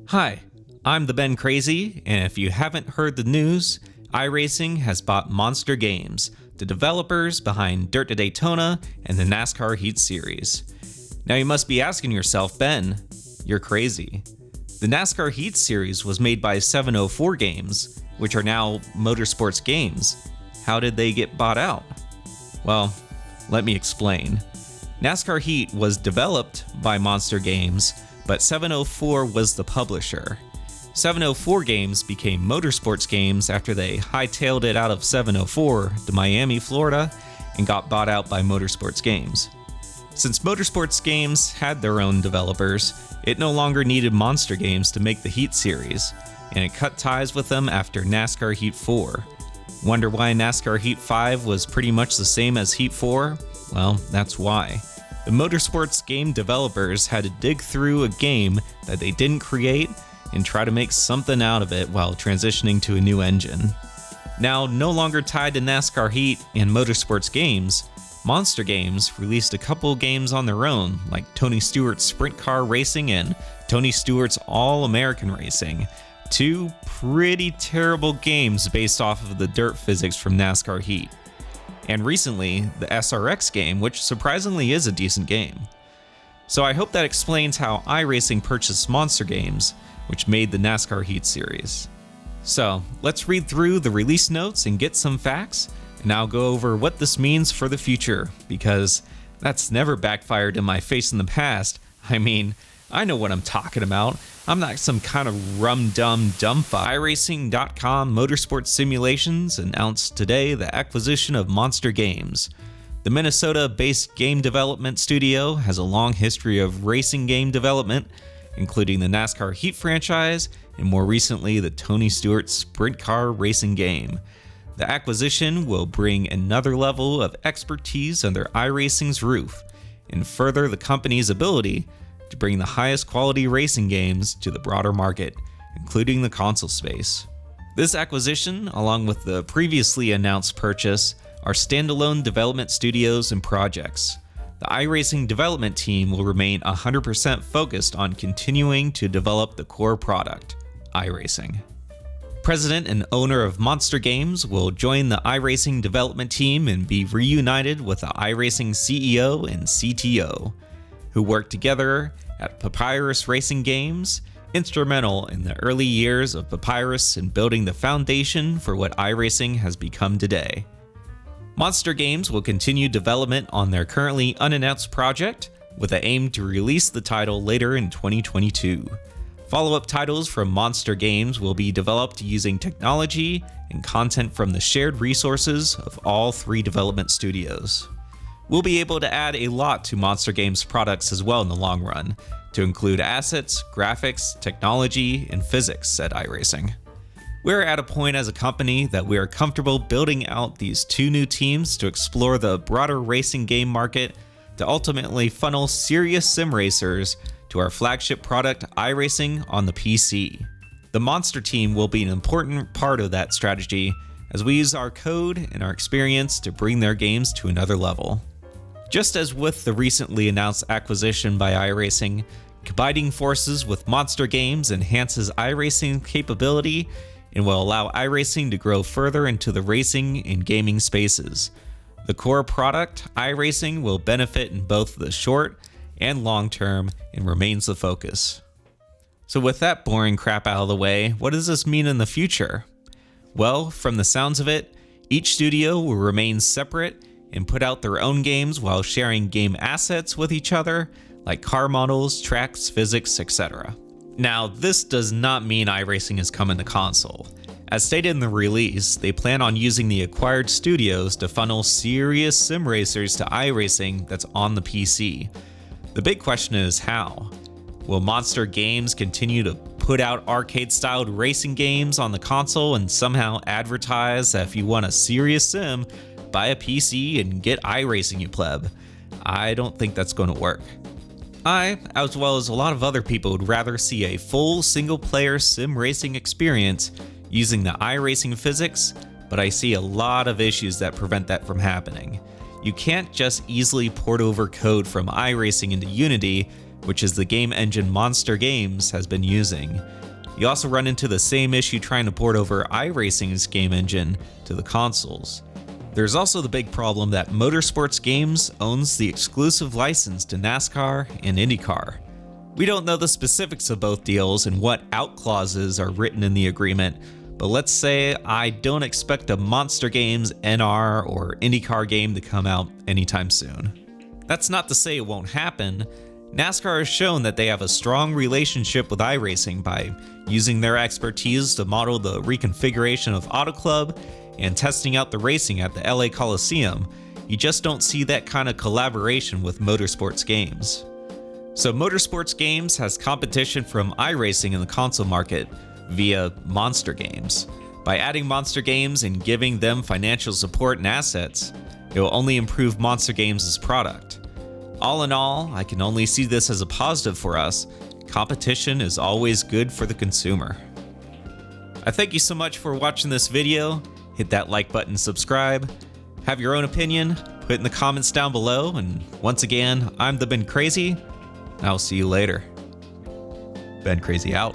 Hi, I'm TheBenCrazy, and if you haven't heard the news, iRacing has bought Monster Games, the developers behind Dirt to Daytona and the NASCAR Heat series. Now you must be asking yourself, Ben, you're crazy. The NASCAR Heat series was made by 704 Games, which are now Motorsports Games. How did they get bought out? Well, let me explain. NASCAR Heat was developed by Monster Games, but 704 was the publisher. 704 Games became Motorsports Games after they hightailed it out of 704 to Miami, Florida, and got bought out by Motorsports Games. Since Motorsports Games had their own developers, it no longer needed Monster Games to make the Heat series, and it cut ties with them after NASCAR Heat 4. Wonder why NASCAR Heat 5 was pretty much the same as Heat 4? Well, that's why. The Motorsports game developers had to dig through a game that they didn't create and try to make something out of it while transitioning to a new engine. Now, no longer tied to NASCAR Heat and Motorsports Games, Monster Games released a couple games on their own, like Tony Stewart's Sprint Car Racing and Tony Stewart's All-American Racing. Two pretty terrible games based off of the dirt physics from NASCAR Heat. And recently, the SRX game, which surprisingly is a decent game. So I hope that explains how iRacing purchased Monster Games, which made the NASCAR Heat series. So let's read through the release notes and get some facts, and I'll go over what this means for the future, because that's never backfired in my face in the past. I mean, I know what I'm talking about. I'm not some kind of rum-dum dumbfuck. iRacing.com Motorsports Simulations announced today the acquisition of Monster Games. The Minnesota-based game development studio has a long history of racing game development, including the NASCAR Heat franchise and more recently the Tony Stewart Sprint Car Racing game. The acquisition will bring another level of expertise under iRacing's roof and further the company's ability to bring the highest quality racing games to the broader market, including the console space. This acquisition, along with the previously announced purchase, are standalone development studios and projects. The iRacing development team will remain 100% focused on continuing to develop the core product, iRacing. President and owner of Monster Games will join the iRacing development team and be reunited with the iRacing CEO and CTO, who worked together at Papyrus Racing Games, instrumental in the early years of Papyrus in building the foundation for what iRacing has become today. Monster Games will continue development on their currently unannounced project, with the aim to release the title later in 2022. Follow-up titles from Monster Games will be developed using technology and content from the shared resources of all three development studios. We'll be able to add a lot to Monster Games products as well in the long run, to include assets, graphics, technology, and physics, said iRacing. We're at a point as a company that we are comfortable building out these two new teams to explore the broader racing game market to ultimately funnel serious sim racers to our flagship product iRacing on the PC. The Monster team will be an important part of that strategy as we use our code and our experience to bring their games to another level. Just as with the recently announced acquisition by iRacing, combining forces with Monster Games enhances iRacing's capability and will allow iRacing to grow further into the racing and gaming spaces. The core product, iRacing, will benefit in both the short and long term and remains the focus. So with that boring crap out of the way, what does this mean in the future? Well, from the sounds of it, each studio will remain separate and put out their own games while sharing game assets with each other, like car models, tracks, physics, etc. Now, this does not mean iRacing is coming to console. As stated in the release, they plan on using the acquired studios to funnel serious sim racers to iRacing that's on the PC. The big question is how? Will Monster Games continue to put out arcade-styled racing games on the console and somehow advertise that if you want a serious sim, buy a PC and get iRacing, you pleb? I don't think that's going to work. I, as well as a lot of other people, would rather see a full single-player sim racing experience using the iRacing physics, but I see a lot of issues that prevent that from happening. You can't just easily port over code from iRacing into Unity which is the game engine Monster Games has been using. You also run into the same issue trying to port over iRacing's game engine to the consoles. There's also the big problem that Motorsports Games owns the exclusive license to NASCAR and IndyCar. We don't know the specifics of both deals and what out clauses are written in the agreement, but let's say I don't expect a Monster Games NR or IndyCar game to come out anytime soon. That's not to say it won't happen. NASCAR has shown that they have a strong relationship with iRacing by using their expertise to model the reconfiguration of Auto Club and testing out the racing at the LA Coliseum. You just don't see that kind of collaboration with Motorsports Games. So Motorsports Games has competition from iRacing in the console market via Monster Games. By adding Monster Games and giving them financial support and assets, it will only improve Monster Games' product. All in all, I can only see this as a positive for us. Competition is always good for the consumer. I thank you so much for watching this video. Hit that like button, subscribe. Have your own opinion, put it in the comments down below. And once again, I'm TheBenCrazy, and I'll see you later. Ben Crazy out.